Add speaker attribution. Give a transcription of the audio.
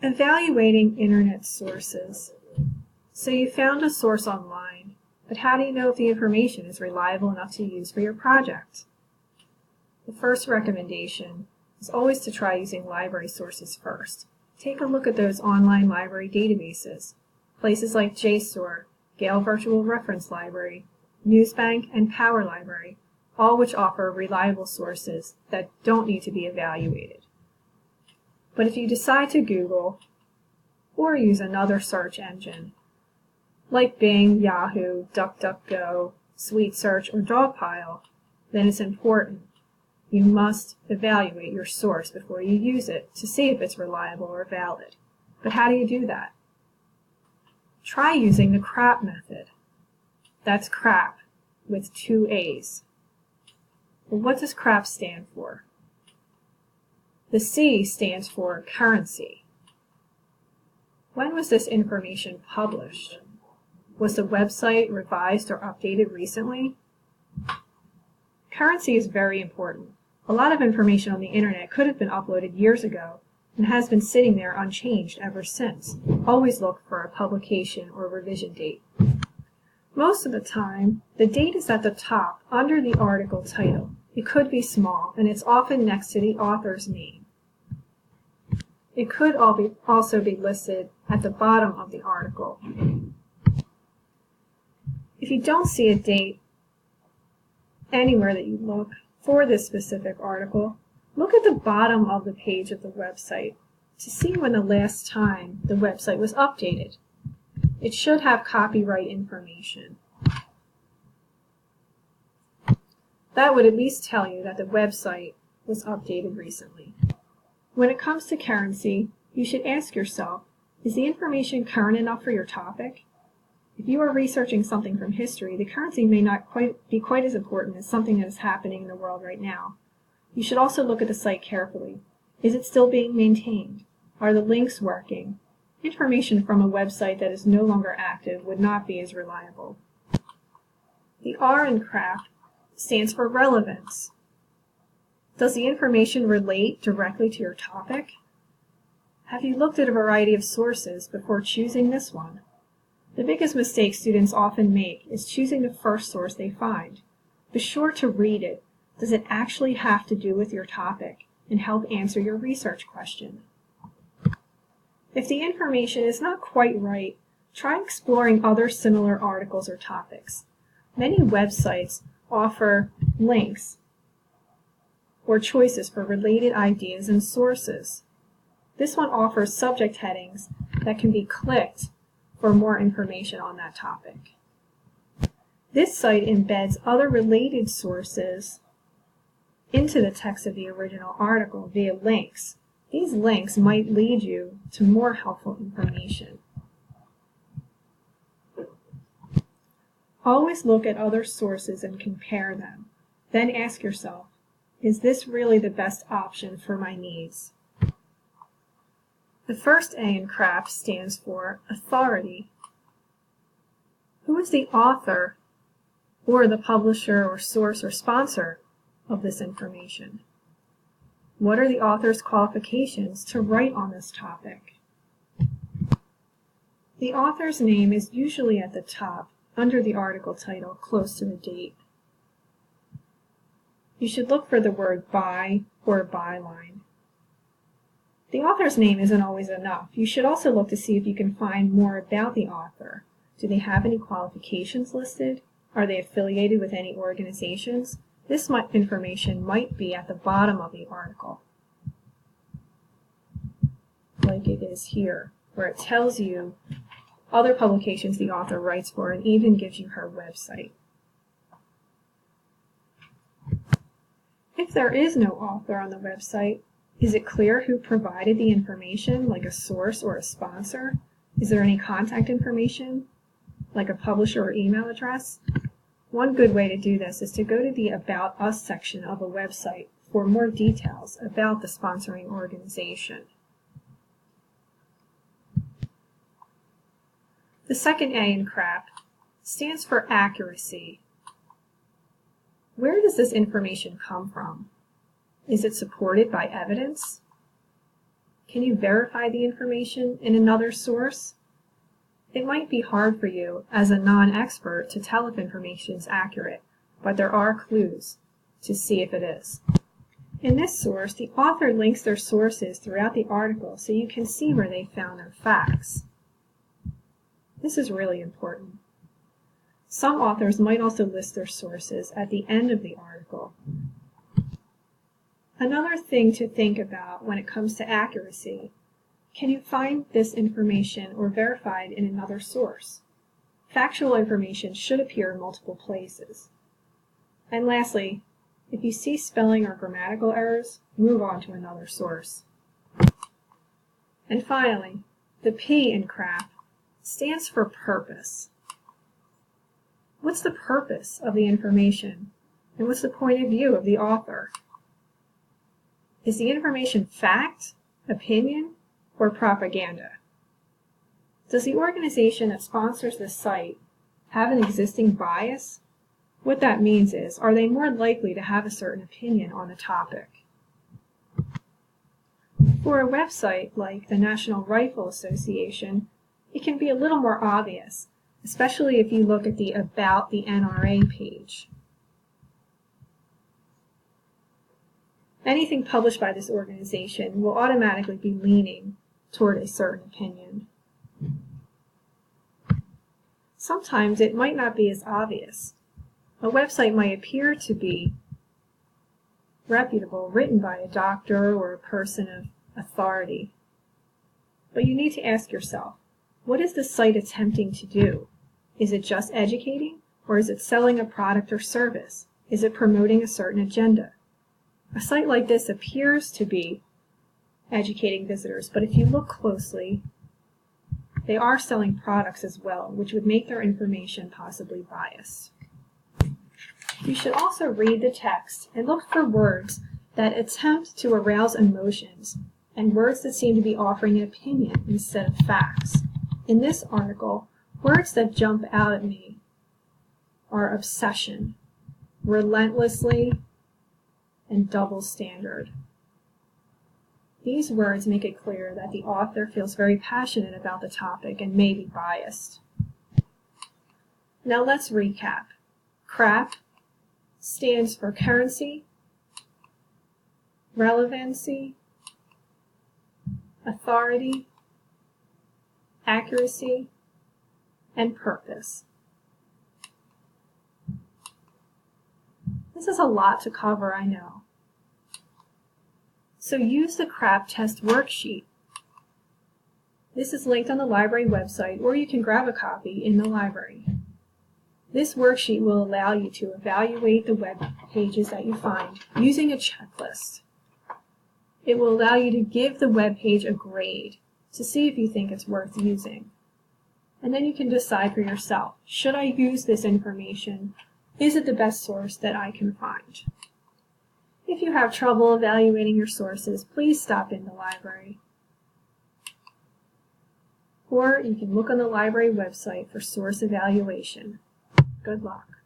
Speaker 1: Evaluating internet sources. So you found a source online, but how do you know if the information is reliable enough to use for your project? The first recommendation is always to try using library sources first. Take a look at those online library databases, places like JSTOR, Gale Virtual Reference Library, Newsbank, and Power Library, all which offer reliable sources that don't need to be evaluated. But if you decide to Google or use another search engine, like Bing, Yahoo, DuckDuckGo, Sweet Search, or Dogpile, then it's important. You must evaluate your source before you use it to see if it's reliable or valid. But how do you do that? Try using the CRAAP method. That's CRAAP with 2 A's. Well, what does CRAAP stand for? The C stands for currency. When was this information published? Was the website revised or updated recently? Currency is very important. A lot of information on the internet could have been uploaded years ago and has been sitting there unchanged ever since. Always look for a publication or revision date. Most of the time, the date is at the top under the article title. It could be small, and it's often next to the author's name. It could also be listed at the bottom of the article. If you don't see a date anywhere that you look for this specific article, look at the bottom of the page of the website to see when the last time the website was updated. It should have copyright information. That would at least tell you that the website was updated recently. When it comes to currency, you should ask yourself, is the information current enough for your topic? If you are researching something from history, the currency may not be quite as important as something that is happening in the world right now. You should also look at the site carefully. Is it still being maintained? Are the links working? Information from a website that is no longer active would not be as reliable. The R in CRAAP stands for relevance. Does the information relate directly to your topic? Have you looked at a variety of sources before choosing this one? The biggest mistake students often make is choosing the first source they find. Be sure to read it. Does it actually have to do with your topic and help answer your research question? If the information is not quite right, try exploring other similar articles or topics. Many websites offer links or choices for related ideas and sources. This one offers subject headings that can be clicked for more information on that topic. This site embeds other related sources into the text of the original article via links. These links might lead you to more helpful information. Always look at other sources and compare them. Then ask yourself, is this really the best option for my needs? The first A in CRAAP stands for authority. Who is the author or the publisher or source or sponsor of this information? What are the author's qualifications to write on this topic? The author's name is usually at the top, under the article title, close to the date. You should look for the word by or byline. The author's name isn't always enough. You should also look to see if you can find more about the author. Do they have any qualifications listed? Are they affiliated with any organizations? This information might be at the bottom of the article, like it is here, where it tells you other publications the author writes for and even gives you her website. If there is no author on the website, is it clear who provided the information, like a source or a sponsor? Is there any contact information, like a publisher or email address? One good way to do this is to go to the About Us section of a website for more details about the sponsoring organization. The second A in CRAAP stands for accuracy. Where does this information come from? Is it supported by evidence? Can you verify the information in another source? It might be hard for you as a non-expert to tell if information is accurate, but there are clues to see if it is. In this source, the author links their sources throughout the article so you can see where they found their facts. This is really important. Some authors might also list their sources at the end of the article. Another thing to think about when it comes to accuracy: can you find this information or verified in another source? Factual information should appear in multiple places. And lastly, if you see spelling or grammatical errors, move on to another source. And finally, the P in CRAAP stands for purpose. What's the purpose of the information? And what's the point of view of the author? Is the information fact, opinion, or propaganda? Does the organization that sponsors this site have an existing bias? What that means is, are they more likely to have a certain opinion on the topic? For a website like the National Rifle Association, it can be a little more obvious, especially if you look at the About the NRA page. Anything published by this organization will automatically be leaning toward a certain opinion. Sometimes it might not be as obvious. A website might appear to be reputable, written by a doctor or a person of authority. But you need to ask yourself, what is the site attempting to do? Is it just educating, or is it selling a product or service? Is it promoting a certain agenda? A site like this appears to be educating visitors, but if you look closely, they are selling products as well, which would make their information possibly biased. You should also read the text and look for words that attempt to arouse emotions and words that seem to be offering an opinion instead of facts. In this article, words that jump out at me are obsession, relentlessly, and double standard. These words make it clear that the author feels very passionate about the topic and may be biased. Now let's recap. CRAAP stands for currency, relevancy, authority, accuracy, and purpose. This is a lot to cover, I know. So use the CRAAP test worksheet. This is linked on the library website, or you can grab a copy in the library. This worksheet will allow you to evaluate the web pages that you find using a checklist. It will allow you to give the web page a grade to see if you think it's worth using. And then you can decide for yourself, should I use this information? Is it the best source that I can find? If you have trouble evaluating your sources, please stop in the library. Or you can look on the library website for source evaluation. Good luck.